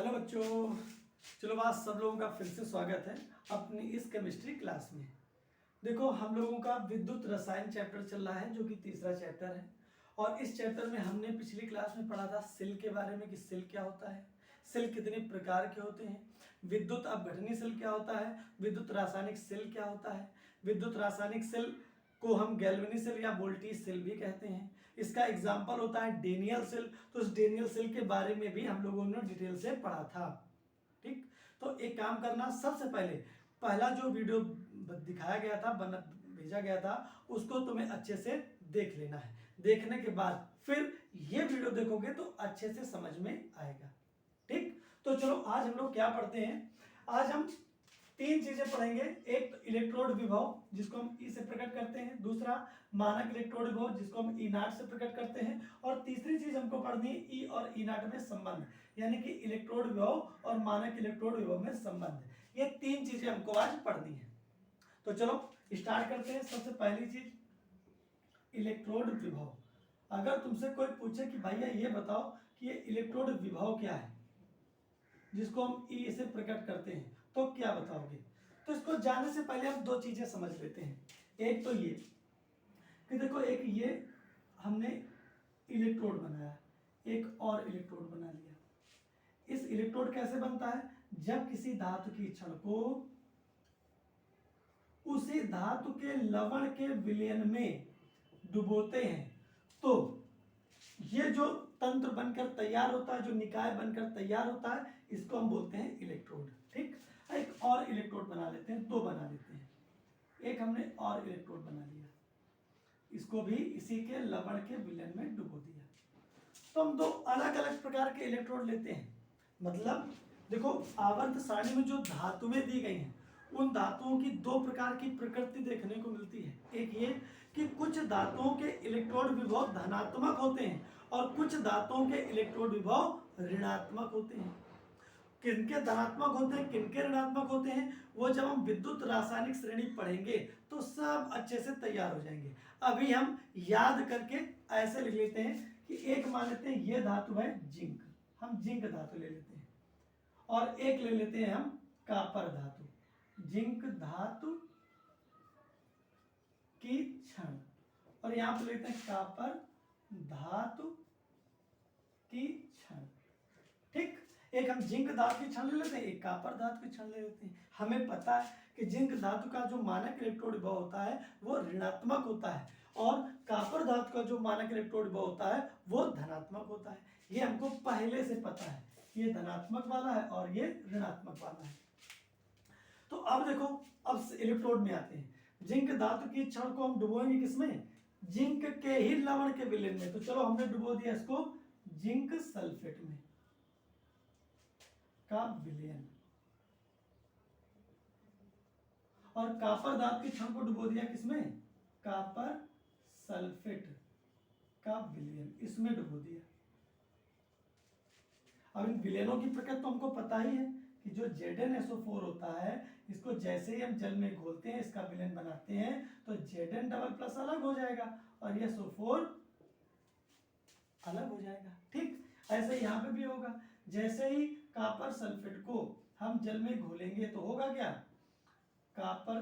Hello बच्चों। चलो आज सब लोगों का फिर से स्वागत है अपनी इस केमिस्ट्री क्लास में। देखो हम लोगों का विद्युत रसायन चैप्टर चल रहा है जो कि तीसरा चैप्टर है। और इस चैप्टर में हमने पिछली क्लास में पढ़ा था सेल के बारे में कि सेल क्या होता है, सेल कितने प्रकार के होते हैं, विद्युत अपघटनीय सेल क्या होता है, विद्युत रासायनिक सेल क्या होता है, विद्युत रासायनिक सेल को हम गैल्वेनिक सेल या वोल्टेज सेल भी कहते हैं। इसका एग्जाम्पल होता है डेनियल सेल। तो इस डेनियल सेल के बारे में भी हम लोगों ने डिटेल से पढ़ा था। ठीक, तो एक काम करना, सबसे पहले पहला जो वीडियो दिखाया गया था, भेजा गया था, उसको तुम्हें अच्छे से देख लेना है। देखने के बाद फिर ये वीडियो देखोगे तो अच्छे से समझ में आएगा। ठीक, तो चलो आज हम लोग क्या पढ़ते हैं। आज हम तीन चीजें पढ़ेंगे। एक तो इलेक्ट्रोड विभव जिसको हम ई से प्रकट करते हैं, दूसरा मानक इलेक्ट्रोड विभव जिसको हम ई नाट से प्रकट करते हैं, और तीसरी चीज हमको पढ़नी है ई और ई नाट में संबंध, यानी कि इलेक्ट्रोड विभव और मानक इलेक्ट्रोड विभव में संबंध। ये तीन चीजें हमको आज पढ़नी है। तो चलो स्टार्ट करते हैं। सबसे पहली चीज इलेक्ट्रोड विभव। अगर तुमसे कोई पूछे कि भैया ये बताओ कि ये इलेक्ट्रोड विभव क्या है जिसको हम ई से प्रकट करते हैं, तो क्या बताओगे। तो इसको जानने से पहले हम दो चीजें समझ लेते हैं। एक तो ये कि देखो, एक ये हमने इलेक्ट्रोड बनाया, एक और इलेक्ट्रोड बना लिया। इस इलेक्ट्रोड कैसे बनता है, जब किसी धातु की छड़ को उसी धातु के लवण के विलयन में डुबोते हैं तो ये जो तंत्र बनकर तैयार होता है, जो निकाय बनकर तैयार होता है, इसको हम बोलते हैं इलेक्ट्रोड। ठीक, एक और इलेक्ट्रोड बना लेते हैं, दो बना लेते हैं। एक हमने और इलेक्ट्रोड बना लिया, इसको भी इसी के लवण के विलयन में डुबो दिया। तो हम दो अलग अलग प्रकार के इलेक्ट्रोड लेते हैं। मतलब देखो, आवर्त सारणी में जो धातुएं दी गई हैं उन धातुओं की दो प्रकार की प्रकृति देखने को मिलती है। एक ये कि कुछ धातुओं के इलेक्ट्रोड विभव धनात्मक होते हैं और कुछ धातुओं के इलेक्ट्रोड विभव ऋणात्मक होते हैं। किनके धनात्मक होते हैं, किनके ऋणात्मक होते हैं, वो जब हम विद्युत रासायनिक श्रेणी पढ़ेंगे तो सब अच्छे से तैयार हो जाएंगे। अभी हम याद करके ऐसे लिख लेते हैं कि एक मान लेते हैं ये धातु है जिंक, हम जिंक धातु ले लेते हैं, और एक ले लेते हैं हम कॉपर धातु, जिंक धातु की छड़, और यहां पर लेते हैं कॉपर धातु की छड़। ठीक, एक हम जिंक धातु की छड़ ले लेते हैं, एक कॉपर धातु की छड़ ले लेते हैं। हमें पता है कि जिंक धातु का जो मानक इलेक्ट्रोड विभव होता है वो ऋणात्मक होता है, और कॉपर धातु का जो मानक इलेक्ट्रोड विभव होता है वो धनात्मक होता है। ये हमको पहले से पता है, ये धनात्मक वाला है और ये ऋणात्मक वाला है। तो अब देखो, अब इलेक्ट्रोड में आते हैं। जिंक धातु की छड़ को हम डुबोएंगे किसमें, जिंक के ही लवण के विलयन में। तो चलो हमने डुबो दिया इसको जिंक सल्फेट में का विलयन, और कॉपर धातु की छड़ को डुबो दिया किसमें, कॉपर सल्फेट का विलयन, इसमें डुबो दिया। अब इन विलयनों की प्रकृति तो हमको पता ही है कि जो ZnSO4 होता है, इसको जैसे ही हम जल में घोलते हैं, इसका विलयन बनाते हैं, तो Zn डबल प्लस अलग हो जाएगा और ये SO4 अलग हो जाएगा। ठीक, ऐसे यहाँ पे भी होगा। जैसे ही कॉपर सल्फेट को हम जल में घोलेंगे तो होगा क्या, कॉपर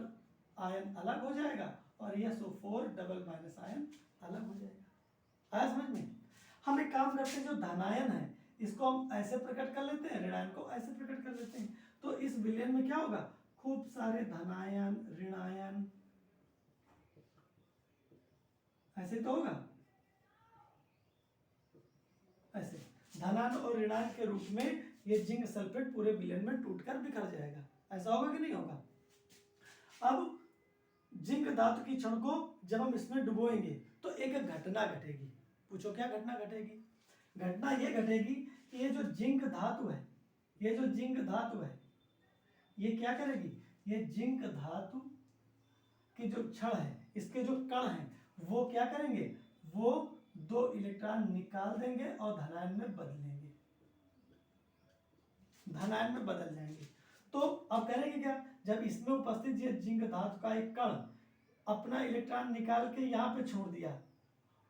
आयन अलग हो जाएगा और यह SO4 डबल माइनस आयन अलग हो जाएगा। आया समझ में। हम एक काम करते हैं, जो धनायन है इसको हम ऐसे प्रकट कर लेते हैं, ऋणायन को ऐसे प्रकट कर लेते हैं। तो इस विलयन में क्या होगा, खूब सारे धनायन ऋणायन, ऐसे तो होगा, ऐसे धनायन और ऋणायन के रूप में ये जिंक सल्फेट पूरे विलयन में टूटकर बिखर जाएगा। ऐसा होगा कि नहीं होगा। अब जिंक धातु की छड़ को जब हम इसमें डुबोएंगे तो एक घटना घटेगी। पूछो क्या घटना घटेगी। घटना ये घटेगी कि ये जो जिंक धातु है, ये जो जिंक धातु है, ये क्या करेगी, ये जिंक धातु की जो छड़ है, इसके जो कण हैं, वो क्या करेंगे, वो दो इलेक्ट्रॉन निकाल देंगे और धनायन में बदलेंगे, धनायन में बदल जाएंगे। तो अब करेंगे क्या, जब इसमें उपस्थित ये जिंक धातु का एक कण अपना इलेक्ट्रॉन निकाल के यहाँ पे छोड़ दिया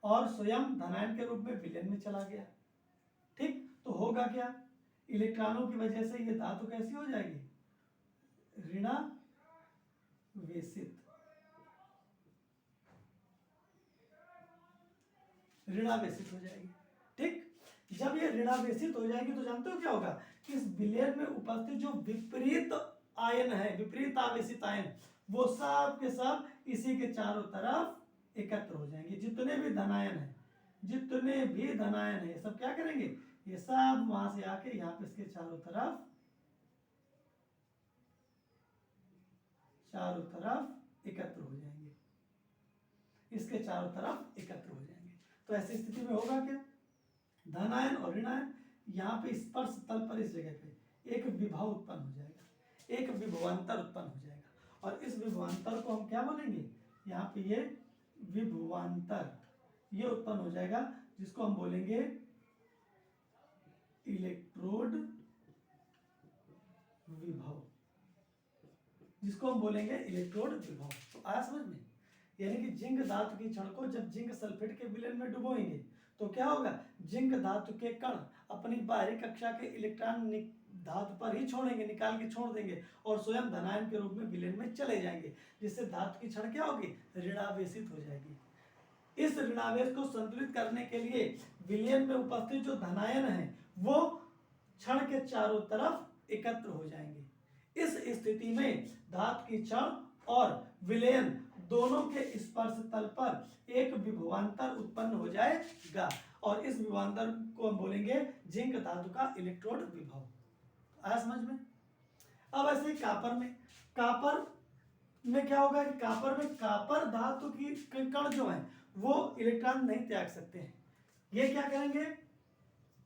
और स्वयं धनायन के रूप में विलयन में चला गया। ठीक, तो होगा क्या, इलेक्ट्रॉनों की वजह से ये धातु कैसी हो जाएगी, ऋणावेशित, ऋणावेशित हो जाएगी। ठीक, जब ये ऋणावेशित हो जाएगी तो जानते हो क्या होगा, कि इस विलयन में उपस्थित जो विपरीत आयन है, विपरीत आवेशित आयन, वो सब के सब इसी के चारों तरफ एकत्र हो जाएंगे। जितने भी धनायन है, जितने भी धनायन है, ये सब क्या करेंगे, ये सब वहां से आके यहाँ पे इसके चारों तरफ एकत्र हो जाएंगे, इसके चारों तरफ एकत्र हो जाएंगे। तो ऐसी स्थिति में होगा क्या, धनायन और ऋणायन यहाँ पे स्पर्श तल पर इस जगह पे एक विभव उत्पन्न हो जाएगा, एक विभवांतर उत्पन्न हो जाएगा। और इस विभवांतर को हम क्या बोलेंगे, यहाँ पे ये विभवांतर ये उत्पन्न हो जाएगा, जिसको हम बोलेंगे इलेक्ट्रोड विभव, जिसको हम बोलेंगे इलेक्ट्रोड विभव। तो आया समझ में, यानी कि जिंक धातु की छड़ को जब जिंक सल्फेट के विलयन में डुबोएंगे तो क्या होगा, जिंक धातु के कण अपनी बाहरी कक्षा के इलेक्ट्रॉन धातु पर ही छोड़ेंगे, निकाल के छोड़ देंगे और स्वयं धनायन के रूप में विलयन में चले जाएंगे, जिससे धातु की छड़ क्या होगी, ऋणावेशित हो जाएगी। इस ऋणावेश को संतुलित करने के लिए विलयन में उपस्थित जो धनायन है वो क्षण के चारों तरफ एकत्र हो जाएंगे। इस स्थिति में धातु की क्षण और विलयन दोनों के स्पर्श तल पर एक विभवांतर उत्पन्न हो जाएगा और इस विभवांतर को हम बोलेंगे जिंक धातु का इलेक्ट्रोड विभव। आया समझ में। अब ऐसे ही कापर में क्या होगा कि कापर धातु की कण जो है वो इलेक्ट्रॉन नहीं त्याग सकते हैं। ये क्या करेंगे,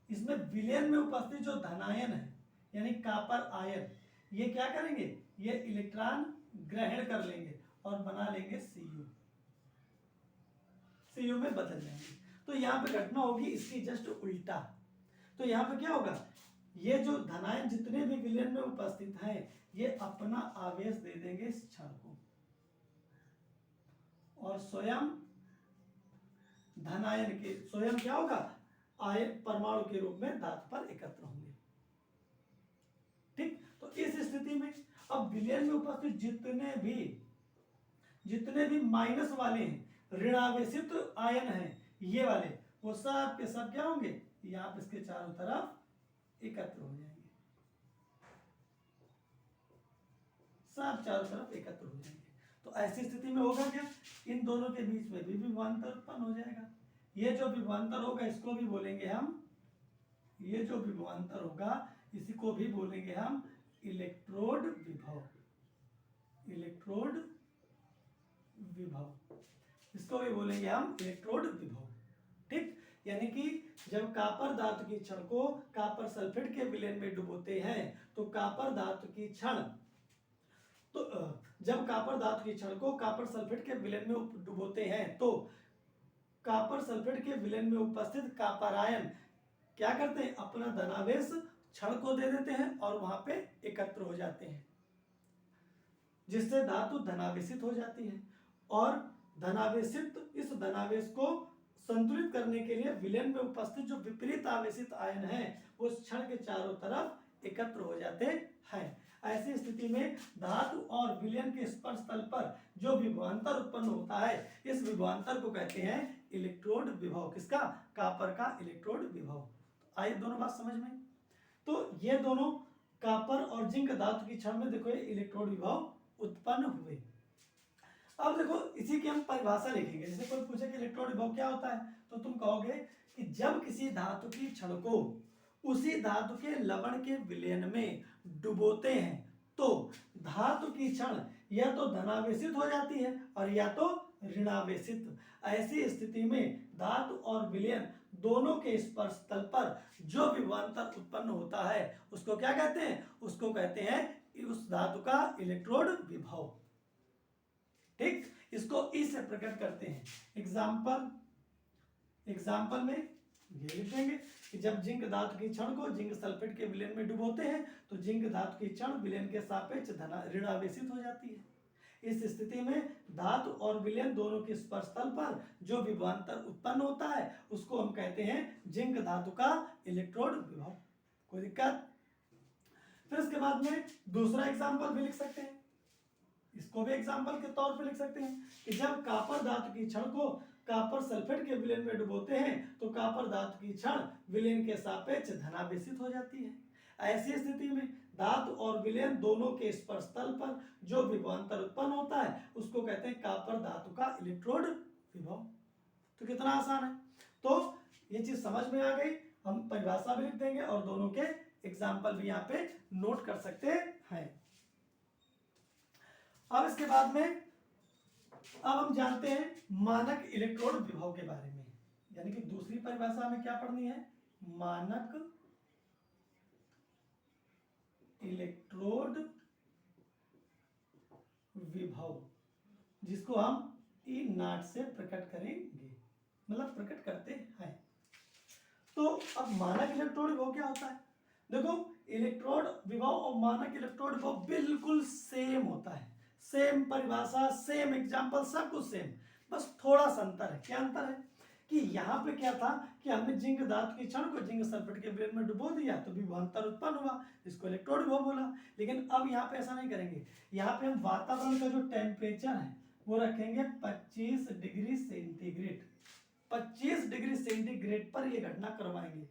इसमें विलयन में उपस्थित जो धनायन है यानी कापर आयन, ये क्या करेंगे, ये इलेक्ट्रॉन ग्रहण कर लेंगे और बना लेंगे सीयू में बदल जाएंगे। तो यहाँ पे घटना होगी इसकी जस्ट उल्टा। तो यहाँ पे क्या होगा, ये जो धनायन जितने भी विलयन में उपस्थित हैं ये अपना आवेश दे देंगे इस क्षण को और स्वयं धनायन के स्वयं क्या होगा, आयन परमाणु के रूप में धातु पर एकत्र होंगे। ठीक, तो इस स्थिति में अब विलयन में उपस्थित जितने भी माइनस वाले हैं, ऋणावेशित आयन हैं, ये वाले वो सब के सब क्या होंगे, यहाँ पे इसके चारों तरफ एकत्र हो जाएंगे, सब चारों तरफ एकत्र हो जाएंगे। तो ऐसी स्थिति में होगा क्या, इन दोनों के बीच में भी विभवांतर उत्पन्न हो जाएगा। ये जो विभवांतर होगा इसको भी बोलेंगे हम, ये जो विभवांतर होगा इसी को भी बोलेंगे हम इलेक्ट्रोड विभव, इलेक्ट्रोड विभव, इसको भी बोलेंगे हम इलेक्ट्रोड विभव। ठीक, यानी कि जब कापर धातु की छड़ को कापर सल्फेट के विलयन में डुबोते हैं तो कापर धातु की छड़ तो जब कापर धातु की छड़ को कापर सल्फेट के विलयन में डुबोते हैं तो कापर सल्फेट के विलयन में उपस्थित कापर आयन क्या करते हैं, अपना धनावेश छड़ को दे देते हैं और वहां पे एकत्र हो जाते हैं, जिससे धातु धनावेशित हो जाती है। और इस धनावेश को संतुलित करने के लिए विलयन में उपस्थित जो विपरीत आवेशित आयन है वो क्षण के चारों तरफ एकत्र हो जाते हैं। ऐसी स्थिति में धातु और विलयन के स्पर्श तल पर जो विभवांतर उत्पन्न होता है इस विभवांतर को कहते हैं इलेक्ट्रोड विभव। किसका, कापर का इलेक्ट्रोड विभव। आई दोनों बात समझ में। तो ये दोनों कापर और जिंक धातु की छड़ में देखो ये इलेक्ट्रोड विभव उत्पन्न हुए। अब देखो इसी की हम परिभाषा लिखेंगे। जैसे कोई पूछे कि इलेक्ट्रोड विभव क्या होता है तो तुम कहोगे कि जब किसी धातु की छड़ को उसी धातु के लवण के विलयन में डुबोते हैं तो धातु की छड़ या तो धनावेशित हो जाती है और या तो ऋणावेशित। ऐसी स्थिति में धातु और विलयन दोनों के स्पर्श तल पर जो विभवांतर उत्पन्न होता है उसको क्या कहते हैं, उसको कहते हैं उस धातु का इलेक्ट्रोड विभव। ठीक, इसको ई से प्रकट करते हैं। एग्जाम्पल में ये लिखेंगे कि जब जिंक धातु की छड़ को जिंक सल्फेट के विलयन में डुबोते हैं तो जिंक धातु की छड़ विलयन के सापेक्ष ऋणावेशित हो जाती है। इस स्थिति में धातु और विलयन दोनों के स्पर्श तल पर जो विभवांतर उत्पन्न होता है उसको हम कहते हैं जिंक धातु का इलेक्ट्रोड विभव। कोई दिक्कत? फिर इसके बाद में दूसरा एग्जाम्पल भी लिख सकते हैं, इसको भी एग्जाम्पल के तौर पे लिख सकते हैं कि जब कॉपर धातु की छड़ को कॉपर सल्फेट के विलयन में डुबोते हैं तो कॉपर धातु की छड़ विलयन के सापेक्ष धनावेशित हो जाती है। ऐसी स्थिति में धातु और विलयन दोनों के स्पर्श तल पर जो विभवांतर उत्पन्न होता है उसको कहते हैं कॉपर धातु का इलेक्ट्रोड विभव। तो कितना आसान है। तो ये चीज समझ में आ गई, हम परिभाषा भी लिख देंगे और दोनों के एग्जाम्पल भी यहाँ पे नोट कर सकते हैं। अब इसके बाद में अब हम जानते हैं मानक इलेक्ट्रोड विभव के बारे में, यानी कि दूसरी परिभाषा हमें क्या पढ़नी है, मानक इलेक्ट्रोड विभव, जिसको हम ई नॉट से प्रकट करेंगे, मतलब प्रकट करते हैं। तो अब मानक इलेक्ट्रोड विभव क्या होता है। देखो इलेक्ट्रोड विभव और मानक इलेक्ट्रोड विभव बिल्कुल सेम होता है, सेम परिभाषा, सेम एग्जांपल, सब कुछ सेम, बस थोड़ा सा अंतर है। क्या अंतर है कि यहाँ पे क्या था कि हमने जिंक धातु की छड़ को जिंक सल्फेट के विलयन में डुबो दिया तो विभवांतर उत्पन्न हुआ, इसको इलेक्ट्रोड विभव बोला। लेकिन अब यहाँ पे ऐसा नहीं करेंगे, यहाँ पे हम वातावरण का जो टेम्परेचर है वो रखेंगे 25 डिग्री सेंटीग्रेड, 25 डिग्री सेंटीग्रेड पर ये घटना करवाएंगे।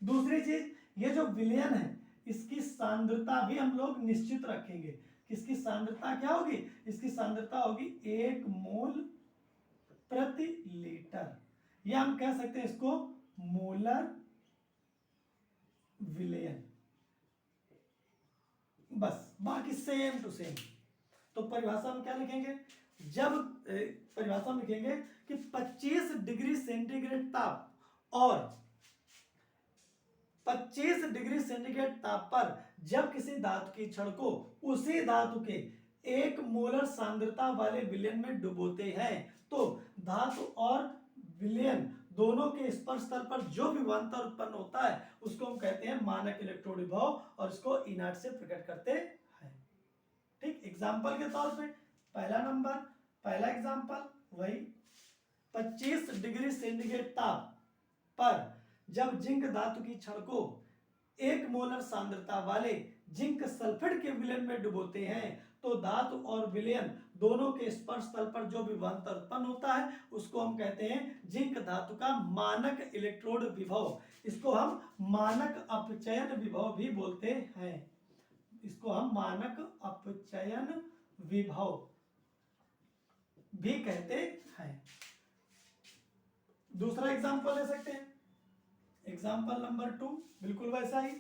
दूसरी चीज, ये जो विलयन है इसकी सांद्रता भी हम लोग निश्चित रखेंगे। किसकी सांद्रता क्या होगी, इसकी सांद्रता होगी 1 मोल प्रति लीटर, या हम कह सकते हैं इसको मोलर विलयन, बस बाकी सेम टू सेम। तो परिभाषा में क्या लिखेंगे, जब परिभाषा में लिखेंगे कि 25 डिग्री सेंटीग्रेड ताप और 25 डिग्री सेंटीग्रेड ताप पर जब किसी धातु की छड़ को उसी धातु के 1 मोलर सांद्रता वाले विलयन में डुबोते हैं तो धातु और विलयन दोनों के स्पर्श तल पर जो विभवांतर उत्पन्न होता है उसको हम कहते हैं मानक इलेक्ट्रोड विभव और इसको ई नॉट से प्रकट करते हैं। ठीक, एग्जांपल के तौर पे पहला एग्जांपल वही 25 डिग्री सेंटीग्रेड ताप पर जब जिंक धातु की छड़ को 1 मोलर सांद्रता वाले जिंक सल्फेट के विलयन में डुबोते हैं तो धातु और विलयन दोनों के स्पर्श तल पर जो विभवांतर उत्पन्न होता है उसको हम कहते हैं जिंक धातु का मानक इलेक्ट्रोड विभव। इसको हम मानक अपचयन विभव भी बोलते हैं, इसको हम मानक अपचयन विभव भी कहते हैं। दूसरा एग्जांपल ले सकते हैं, एग्जाम्पल नंबर 2 बिल्कुल वैसा ही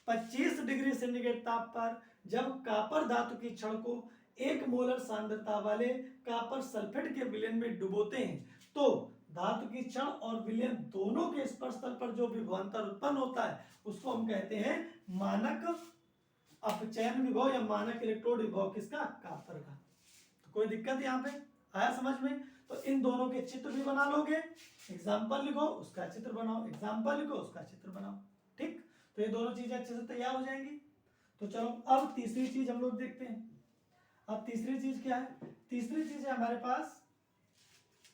25 डिग्री सेंटीग्रेड ताप पर जब कॉपर धातु की छड़ को 1 मोलर सांद्रता वाले कॉपर सल्फेट के विलयन में डुबोते हैं तो धातु की छड़ और विलयन दोनों के स्पर्श तल पर जो विभवांतर उत्पन्न होता है उसको हम कहते हैं मानक अपचयन विभव या मानक इलेक्ट्रोड विभव, किसका, कॉपर का। तो कोई दिक्कत यहाँ पे आया समझ में। तो इन दोनों के चित्र भी बना लोगे, एग्जाम्पल लिखो उसका चित्र बनाओ, एग्जाम्पल लिखो उसका चित्र बनाओ। ठीक, तो ये दोनों चीजें अच्छे से तैयार हो जाएंगी। तो चलो अब तीसरी चीज हम लोग देखते हैं। अब तीसरी चीज क्या है, तीसरी चीज है हमारे पास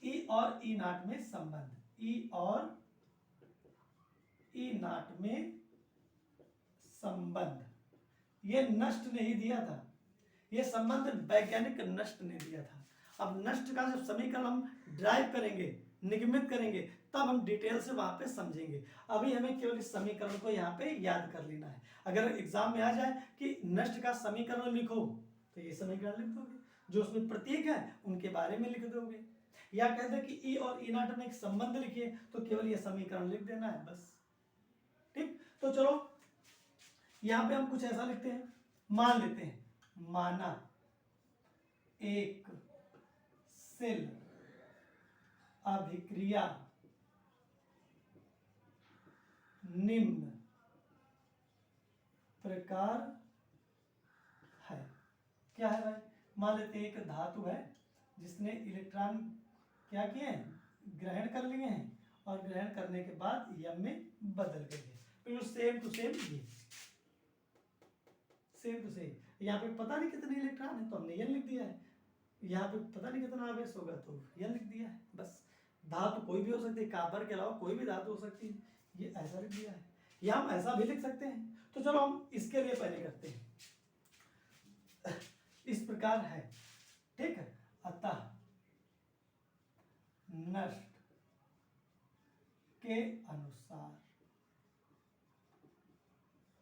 ई और ई नॉट में संबंध, ई और ई नॉट में संबंध। ये नष्ट नहीं दिया था, ये संबंध वैज्ञानिक नष्ट ने दिया था। अब नष्ट का जब समीकरण हम ड्राइव करेंगे, निगमित करेंगे, तब हम डिटेल से वहां पे समझेंगे। अभी हमें केवल इस समीकरण को यहाँ पे याद कर लेना है। अगर एग्जाम में आ जाए कि नष्ट का समीकरण लिखो तो ये समीकरण लिख दोगे, जो उसमें प्रतीक है उनके बारे में लिख दोगे, या कहते हैं कि ई और ई नॉट में एक संबंध लिखिए तो केवल ये समीकरण लिख देना है बस। ठीक, तो चलो यहाँ पे हम कुछ ऐसा लिखते हैं, मान लेते हैं, माना एक सेल अभिक्रिया निम्न प्रकार है। क्या है भाई, मान लेते हैं एक धातु है जिसने इलेक्ट्रॉन क्या किए हैं, ग्रहण कर लिए हैं और ग्रहण करने के बाद यम में बदल गए हैं। बिल्कुल सेम टू सेम, ये सेम टू सेम। यहाँ पे पता नहीं कितने इलेक्ट्रॉन है तो हमने यन लिख दिया है, यहाँ पे पता नहीं कितना आवेश होगा तो यह लिख दिया है बस। धातु कोई भी हो सकती है, कॉपर के अलावा कोई भी धातु हो सकती है, ये ऐसा लिख दिया है। या हम ऐसा भी लिख सकते हैं। तो चलो हम इसके लिए पहले करते हैं। इस प्रकार है, ठीक है। अतः नष्ट के अनुसार,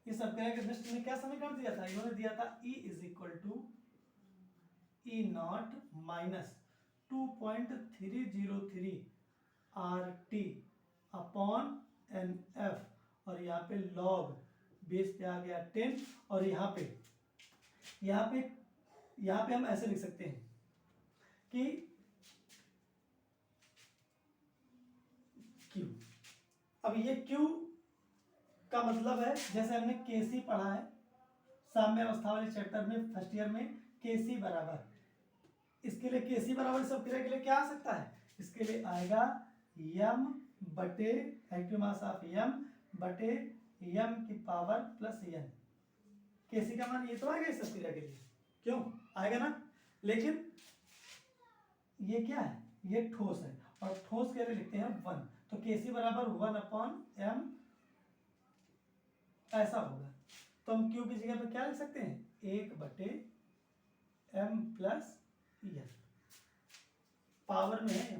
इस अपक्रय के नष्ट में क्या समीकरण दिया था? इन्होंने दिया था E is equal to E naught minus 2.303 RT upon NF, और यहाँ पे लॉग बेस पे आ गया 10, और यहाँ पे हम ऐसे लिख सकते हैं कि Q। अब ये Q का मतलब है, जैसे हमने KC पढ़ा है साम्य अवस्था वाले चैप्टर में फर्स्ट ईयर में, KC बराबर, इसके लिए KC बराबर सब क्रिया के लिए क्या आ सकता है? इसके लिए आएगा m बटे एक्टिव मास ऑफ m बटे m की पावर प्लस n। KC का मान ये तो आएगा इस सब क्रिया के लिए, क्यों आएगा ना? लेकिन ये क्या है? ये ठोस है, और ठोस के लिए लिखते हैं 1, तो KC बराबर 1/m ऐसा होगा। तो हम Q की जगह पे क्या लिख सकते हैं? 1/m प्लस n, पावर में है m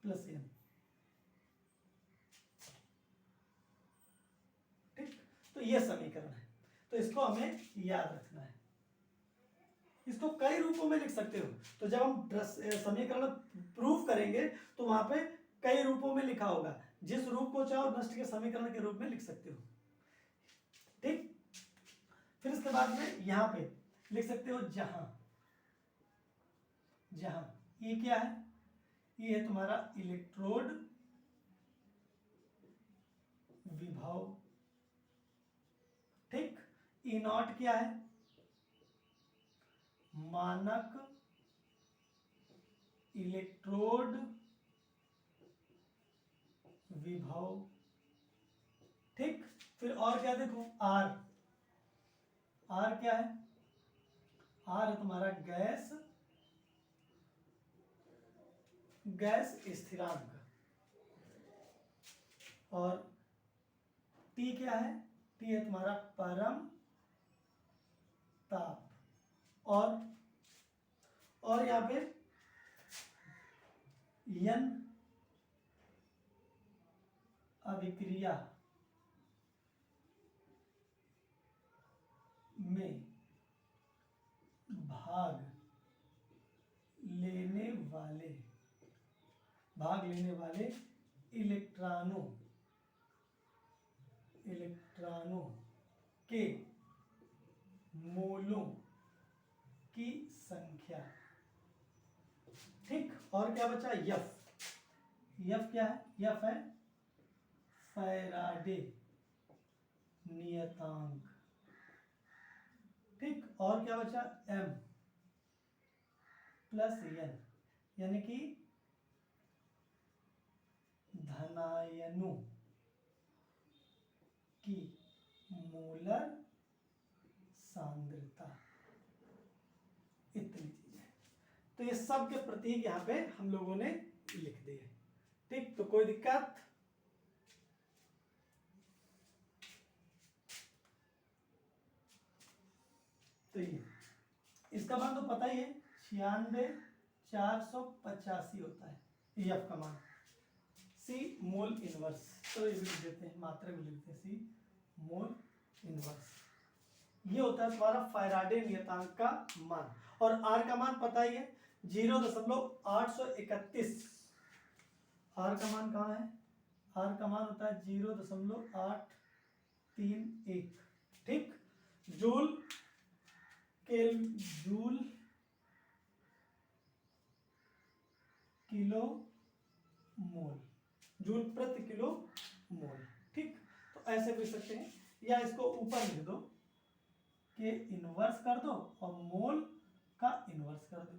प्लस n, ठीक। तो ये समीकरण है, तो इसको हमें याद रखना है। इसको कई रूपों में लिख सकते हो, तो जब हम समीकरण प्रूफ करेंगे तो वहां पे कई रूपों में लिखा होगा, जिस रूप को चाहो नष्ट के समीकरण के रूप में लिख सकते हो, ठीक। फिर इसके बाद में यहां पे लिख सकते हो जहां ये क्या है? ये है तुम्हारा इलेक्ट्रोड विभव, ठीक। ई नॉट क्या है? मानक इलेक्ट्रोड विभव, ठीक। फिर और क्या देखो? आर क्या है? आर है तुम्हारा गैस स्थिरांक, और टी क्या है? टी है तुम्हारा परम ताप, और यहां पे यन अभिक्रिया में भाग लेने वाले इलेक्ट्रॉनों के मोलों की संख्या, ठीक। और क्या बचा? यफ क्या है? यफ है फैराडे नियतांक, ठीक। और क्या बचा? m प्लस n, यानी कि धनायनों की मोलर सांद्रता, इतनी चीज है। तो ये सब के प्रतीक यहां पे हम लोगों ने लिख दिए, ठीक। तो कोई दिक्कत? तो ये इसका मान तो पता ही है, 96,485 होता है एफ का मान। सी मोल इनवर्स, तो ये भी लिख देते हैं, मात्रा भी लिखते हैं, सी मोल इनवर्स। ये होता है तुम्हारा फैराडे नियतांक का मान, और आर का मान पता ही है 0.831। आर का मान कहाँ है? आर का मान होता है 0.831, ठीक। जूल किलो मोल, जूल प्रति किलो मोल, ठीक। तो ऐसे लिख सकते हैं, या इसको ऊपर लिख दो कि इनवर्स कर दो और मोल का इनवर्स कर दो,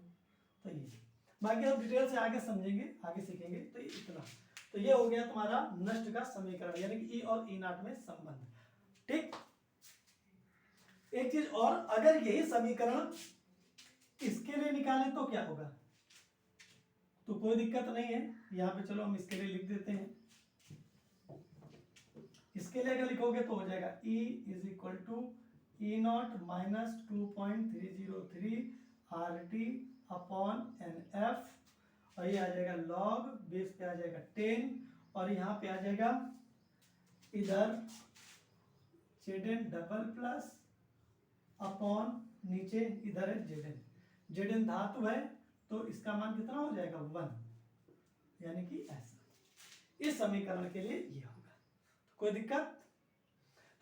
तो ये। बाकी हम डिटेल से आगे समझेंगे, आगे सीखेंगे। तो ये इतना, तो ये हो गया तुम्हारा नष्ट का समीकरण, यानी कि ई और ई नॉट में संबंध, ठीक। एक चीज और, अगर यही समीकरण इसके लिए निकालें तो क्या होगा? तो कोई दिक्कत नहीं है, यहां पे चलो हम इसके लिए लिख देते हैं। इसके लिए अगर लिखोगे तो हो जाएगा E is equal to E0 minus 2.303 RT upon NF, और ये आ जाएगा लॉग बेस पे आ जाएगा 10, और यहाँ पे आ जाएगा इधर Zn डबल प्लस अपॉन नीचे इधर है Zn, Zn धातु है तो इसका मान कितना हो जाएगा 1, यानी कि ऐसा। इस समीकरण के लिए ये होगा, कोई दिक्कत?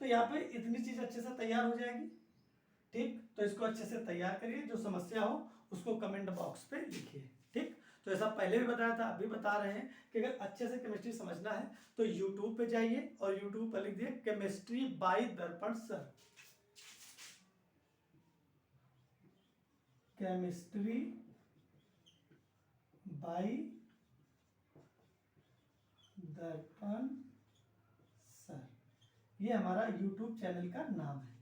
तो यहाँ पे इतनी चीज अच्छे से तैयार हो जाएगी। ठीक, तो इसको अच्छे से तैयार करिए, जो समस्या हो उसको कमेंट बॉक्स पे लिखिए। ठीक, तो ऐसा पहले भी बताया था, अभी बता रहे हैं कि अगर अच्छे से केमिस्ट्री समझना है तो यूट्यूब पे जाइए और यूट्यूब पर लिख दिए केमिस्ट्री बाय दर्पण सर, केमिस्ट्री बाय दर्पण सर, ये हमारा यूट्यूब चैनल का नाम है।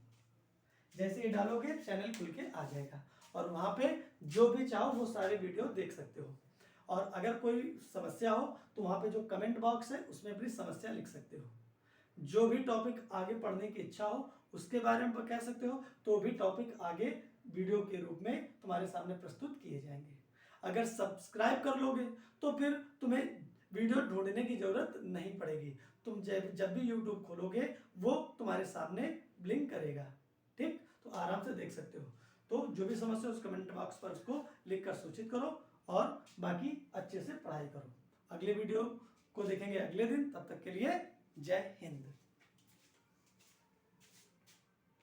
जैसे ये डालोगे चैनल खुल के आ जाएगा, और वहां पे जो भी चाहो वो सारे वीडियो देख सकते हो। और अगर कोई समस्या हो तो वहां पे जो कमेंट बॉक्स है उसमें अपनी समस्या लिख सकते हो। जो भी टॉपिक आगे पढ़ने की इच्छा हो उसके बारे में कह सकते हो, तो भी टॉपिक आगे वीडियो के रूप में तुम्हारे सामने प्रस्तुत किए जाएंगे। अगर सब्सक्राइब कर लोगे तो फिर तुम्हें वीडियो ढूंढने की जरूरत नहीं पड़ेगी, तुम जब भी यूट्यूब खोलोगे वो तुम्हारे सामने ब्लिंक करेगा। ठीक, तो आराम से देख सकते हो। तो जो भी समस्या उस कमेंट बॉक्स पर उसको लिखकर सूचित करो, और बाकी अच्छे से पढ़ाई करो। अगले वीडियो को देखेंगे अगले दिन, तब तक के लिए जय हिंद।